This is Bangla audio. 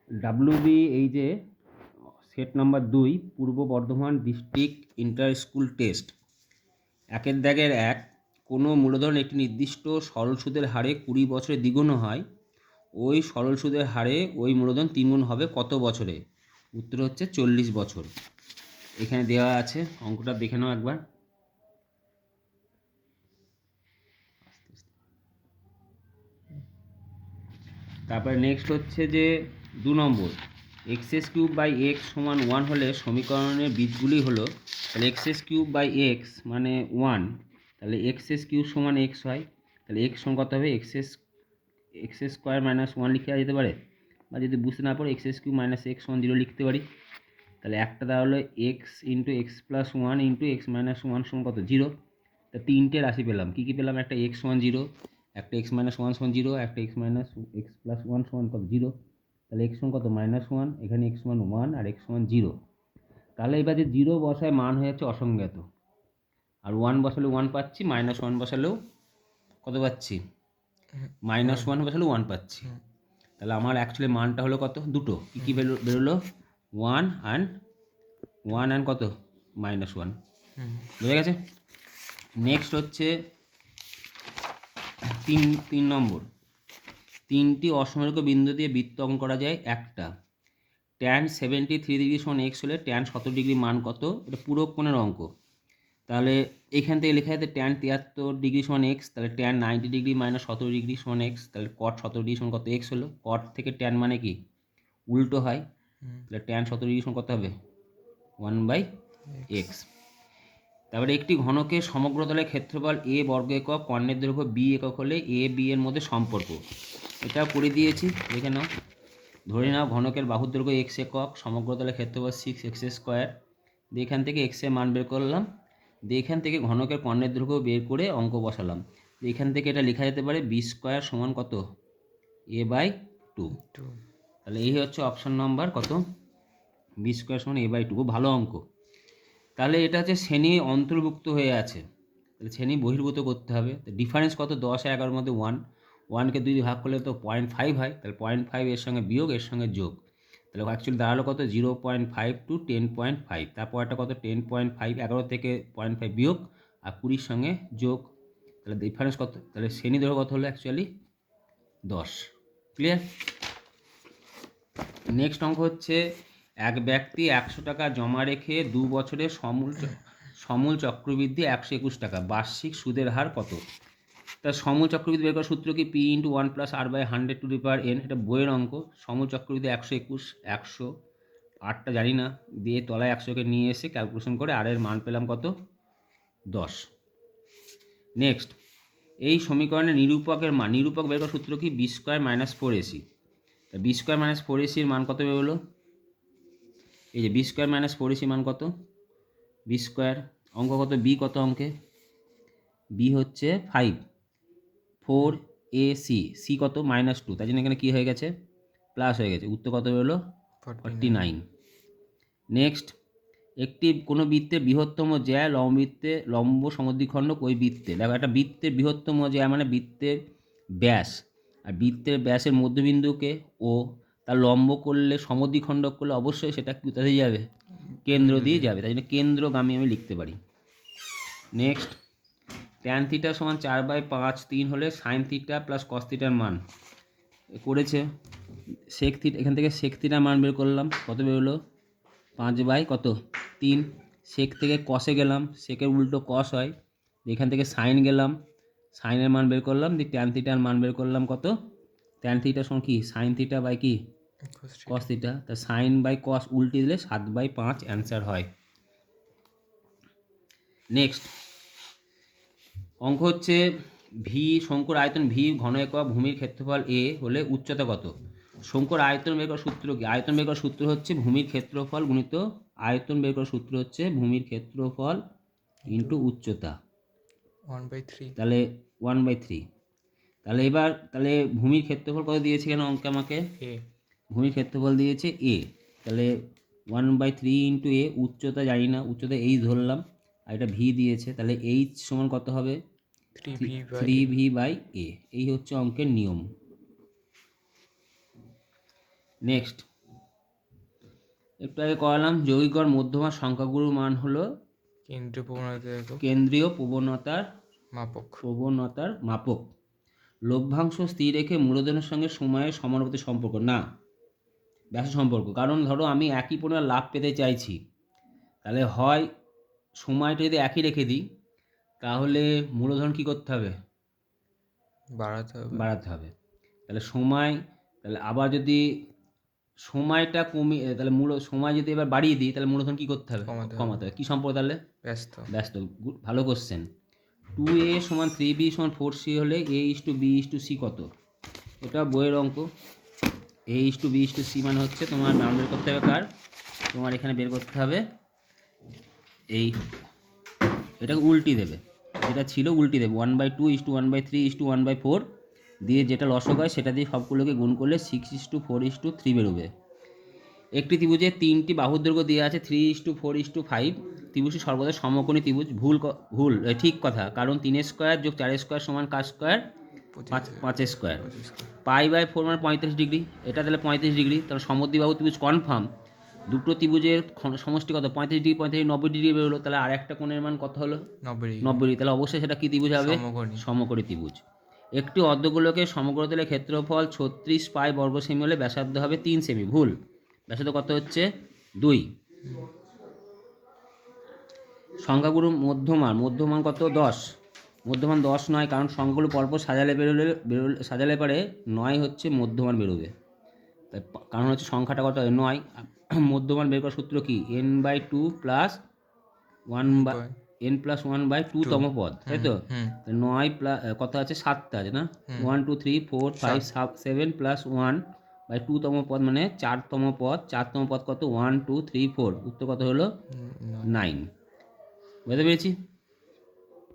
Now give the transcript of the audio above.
ডাব্লিউবি এই যে সেট নাম্বার 2 পূর্ব Bardhaman district inter school test 1 কোনো মূলধন একটি নির্দিষ্ট সরল সুদের হারে 20 বছরে দ্বিগুণ হয়, ওই সরল সুদের হারে ওই মূলধন 3 গুণ হবে কত বছরে? উত্তর হচ্ছে 40 বছর। এখানে দেওয়া আছে, অঙ্কটা দেখে নাও একবার। তারপরে নেক্সট হচ্ছে যে 2 নম্বর, এক্স কিউব বাই এক্স সমান 1 হলে সমীকরণের বীজগুলি হলো, তাহলে এক্স কিউব বাই এক্স মানে 1, তাহলে এক্স কিউব সমান এক্স হয়, তাহলে এক্স সমান কত হবে? এক্স স্কোয়ার মাইনাস 1 লিখে যেতে পারে, বা যদি বুঝতে না পারো এক্স কিউব মাইনাস এক্স সমান 0 লিখতে পারি। তাহলে একটা দেওয়া হলো x into x plus 1 into x minus 1 সমান কত? 0। তা 3টে রাশি পেলাম। কী কী পেলাম? একটা এক্স সমান 0, একটা এক্স মাইনাস 1 সমান 0, একটা এক্স মাইনাস এক্স প্লাস 1 সমান কত? 0। তাহলে এক্স সমান কত? -1, এখানে এক্স সমান 1 আর এক্স সমান 0। তাহলে এবার যে 0 বসায় মান হয়ে যাচ্ছে অসংজ্ঞাত, আর 1 বসালেও 1 পাচ্ছি, -1 বসালেও কত পাচ্ছি? -1 বসালেও 1 পাচ্ছি। তাহলে আমার অ্যাকচুয়ালি মানটা হলো কত? দুটো। কী কী বেরোলো? 1 অ্যান্ড কত? -1। বুঝে গেছে? নেক্সট হচ্ছে 3 নম্বর, 3টি অসমরেখ বিন্দু দিয়ে বৃত্ত অঙ্কন করা যায়। একটা tan 73 ডিগ্রি সমান এক্স হলে tan 70 ডিগ্রি মান কত? এটা পূরক কোণের অঙ্ক। তাহলে এখান থেকে লেখা যেতে tan 73 ডিগ্রি সমান এক্স, তাহলে tan 90 ডিগ্রি মাইনাস 17 ডিগ্রি সমান এক্স, তাহলে cot 17 ডিগ্রি সমান কত? এক্স হলো। cot থেকে tan মানে কি? উল্টো হয়, তাহলে tan 17 ডিগ্রি সমান কত হবে? 1/x। তারপরে একটি ঘনকের সমগ্র তলের ক্ষেত্রফল a বর্গ একক, কর্ণের দৈর্ঘ্য b একক হলে a b এর মধ্যে সম্পর্ক। এটা করে দিয়েছি, দেখে নাও। ধরে নাও ঘনকের বাহুর দৈর্ঘ্য x একক, সমগ্র তলের ক্ষেত্রফল 6x স্কোয়ার। দিয়ে এখান থেকে x এর মান বের করলাম, দিয়ে এখান থেকে ঘনকের কর্ণের দৈর্ঘ্য বের করে অঙ্ক বসালাম। এখান থেকে এটা লেখা যেতে পারে b স্কোয়ার সমান কত? a/2। তাহলে এই হচ্ছে অপশন নাম্বার কত? b স্কোয়ার সমান a/2। খুব ভালো অঙ্ক। তাহলে এটা হচ্ছে শ্রেণী অন্তর্ভুক্ত হয়ে আছে, তাহলে শ্রেণী বহির্ভূত করতে হবে। তো ডিফারেন্স কত? 10 আর 11-র মধ্যে 1, 1কে 2 দিয়ে ভাগ করলে তো 0.5 হয়, তাহলে 0.5 এর সঙ্গে বিয়োগ, এর সঙ্গে যোগ, তাহলে অ্যাকচুয়ালি দাঁড়ালো কত? 0.5 টু 10.5। তারপর একটা কত? 10.5, 11 থেকে 0.5 বিয়োগ আর 20-র সঙ্গে যোগ, তাহলে ডিফারেন্স কত? তাহলে শ্রেণী দৈর্ঘ্য কত হলো? অ্যাকচুয়ালি 10। ক্লিয়ার? নেক্সট অঙ্ক হচ্ছে, এক ব্যক্তি 100 টাকা জমা রেখে 2 বছরে সমূল চক্রবৃদ্ধি 121 টাকা, বার্ষিক সুদের হার কত? তা সমূল চক্রবৃদ্ধি বের করার সূত্র কি? p × 1 + r/100⁴n। এটা বইয়ের অঙ্ক। সমূল চক্রবৃদ্ধি 121, 100, আরটা জানি না, দিয়ে তলায় 100কে নিয়ে এসে ক্যালকুলেশন করে আর এর মান পেলাম কত? 10। নেক্সট, এই সমীকরণের নিরূপকের মান, নিরূপক বের করার সূত্র কি? b² - 4ac। তা b² - 4ac এর মান কত বেরোলো? এই যে b² - 4ac মান কত? b², অঙ্ক কত? b কত অঙ্কে? b হচ্ছে 5, 4ac, c কত? -2, তাই জন্য এখানে কী হয়ে গেছে? প্লাস হয়ে গেছে। উত্তর কত বেরোলো? 49। নেক্সট, একটি কোনো বৃত্তের বৃহত্তম জ্যা লম্ব সমদ্বিখণ্ডক ওই বৃত্তে। দেখো, একটা বৃত্তের বৃহত্তম জ্যা মানে বৃত্তের ব্যাস, আর বৃত্তের ব্যাসের মধ্যবিন্দুকে ও তার লম্ব করলে, সমদ্বিখণ্ডক করলে অবশ্যই সেটা কোথা দিয়ে যাবে? কেন্দ্র দিয়ে যাবে, তাই জন্য কেন্দ্রগামী আমি লিখতে পারি। নেক্সট, tan θ সমান 4/5 3 হলে sin θ প্লাস cos θ এর মান করেছে। sec θ, এখান থেকে sec θ মান বের করলাম, কত বেরোলো? 5/3। sec থেকে cos-এ গেলাম, সেকের উল্টো cos হয়, এখান থেকে sin গেলাম, sin-এর মান বের করলাম, দিয়ে tan θ এর মান বের করলাম কত? tan θ সমান কি? sin θ বাই কি? cos θ। তা sin/cos উল্টে দিলে 7/5 অ্যান্সার হয়। নেক্সট অঙ্ক হচ্ছে, ভি শঙ্কুর আয়তন ভি ঘন একক, ভূমির ক্ষেত্রফল এ হলে উচ্চতা কত? শঙ্কুর আয়তন বের করার সূত্র কি? আয়তন বের করার সূত্র হচ্ছে ভূমির ক্ষেত্রফল গুণিত আয়তন বের করার সূত্র হচ্ছে ভূমির ক্ষেত্রফল ইন্টু উচ্চতা 1/3। তাহলে 1/3। তাহলে এবার তাহলে ভূমির ক্ষেত্রফল কত দিয়েছে কেন অঙ্কে আমাকে? a। ভূমির ক্ষেত্রফল দিয়েছে a, তাহলে 1/3 ইন্টু a। উচ্চতা জানি না, উচ্চতা h ধরলাম, আর এটা ভি দিয়েছে, তাহলে h সমান কত হবে? 3v/a। এই হচ্ছে অঙ্কের নিয়ম। নেক্সট, একটু আগে করালাম যৌগিক গড় মধ্যমার সংখ্যাগুলোর মান হলো কেন্দ্রীয় প্রবণতার প্রবণতার মাপক। লভ্যাংশ স্থির রেখে মূলধনের সঙ্গে সময়ের সমানুপাতিক সম্পর্ক না, ব্যাস সম্পর্ক। কারণ ধরো আমি একই পরিমাণ লাভ পেতে চাইছি, তাহলে হয় সময়টা যদি একই রেখে দিই তাহলে মূলধন কী করতে হবে, বাড়াতে হবে। তাহলে তাহলে আবার যদি সময়টা কমিয়ে তাহলে সময় যদি এবার বাড়িয়ে দিই তাহলে মূলধন কী করতে হবে, কমাতে হবে। কী সম্পর্ক তাহলে? ব্যস্ত। ভালো কোশ্চেন। 2a সমান 3b সমান 4c হলে a:b:c কত? এটা বইয়ের অঙ্ক। a:b:c মানে হচ্ছে তোমার মান বের করতে হবে কার, তোমার এখানে বের করতে হবে এটাকে উল্টি দেবে, যেটা ছিল উল্টি দেবে 1/2 1/3 1/4 দিয়ে যেটা লসক হয় সেটা দিয়ে সবগুলোকে গুণ করলে 6:4:3 বেরোবে। একটি ত্রিভুজের 3টি বাহুর দৈর্ঘ্য দেওয়া আছে 3:4:5। ত্রিভুজটি সর্বদা সমকোণী ত্রিভুজ। ভুল ঠিক কথা, কারণ 3 স্কোয়ার যোগ 4 স্কোয়ার সমান কার স্কোয়ার, 5 স্কোয়ার। π/4 মানে 35 ডিগ্রি, এটা তাহলে 35 ডিগ্রি। তাহলে সমদ্বিবাহু ত্রিভুজ কনফার্ম। দুটো ত্রিভুজের সমষ্টি কত, 35 ডিগ্রি 35 90 ডিগ্রি বেরোলো। তাহলে আর একটা কোণের মান কত হলো, 90 ডিগ্রি। তাহলে অবশ্যই সেটা কী ত্রিভুজ হবে, সমকোণী ত্রিভুজ। একটি অর্ধগোলকের সমগ্রতলের ক্ষেত্রফল 36 π বর্গ সেমি হলে ব্যাসার্ধ হবে 3 সেমি। ভুল, ব্যাসার্ধ কত হচ্ছে 2। সংখ্যাগুলো মধ্যমান কত, 10। মধ্যমান 10 নয়, কারণ সংখ্যাগুলো পরপর সাজালে পরে 9 হচ্ছে মধ্যমান বেরোবে। তাই কারণ হচ্ছে সংখ্যাটা কত 9। মধ্যমান বের করার সূত্র কি, n/2 প্লাস 1/2 তম পদ, তাই তো? 9 প্লাস কত আছে, 7টা আছে না, 1 2 3 4 5 7 প্লাস 1/2 তম পদ মানে 4তম পদ। 4তম পদ কত, 1 2 3 4। উত্তর কত হলো 9। বুঝতে পেরেছি?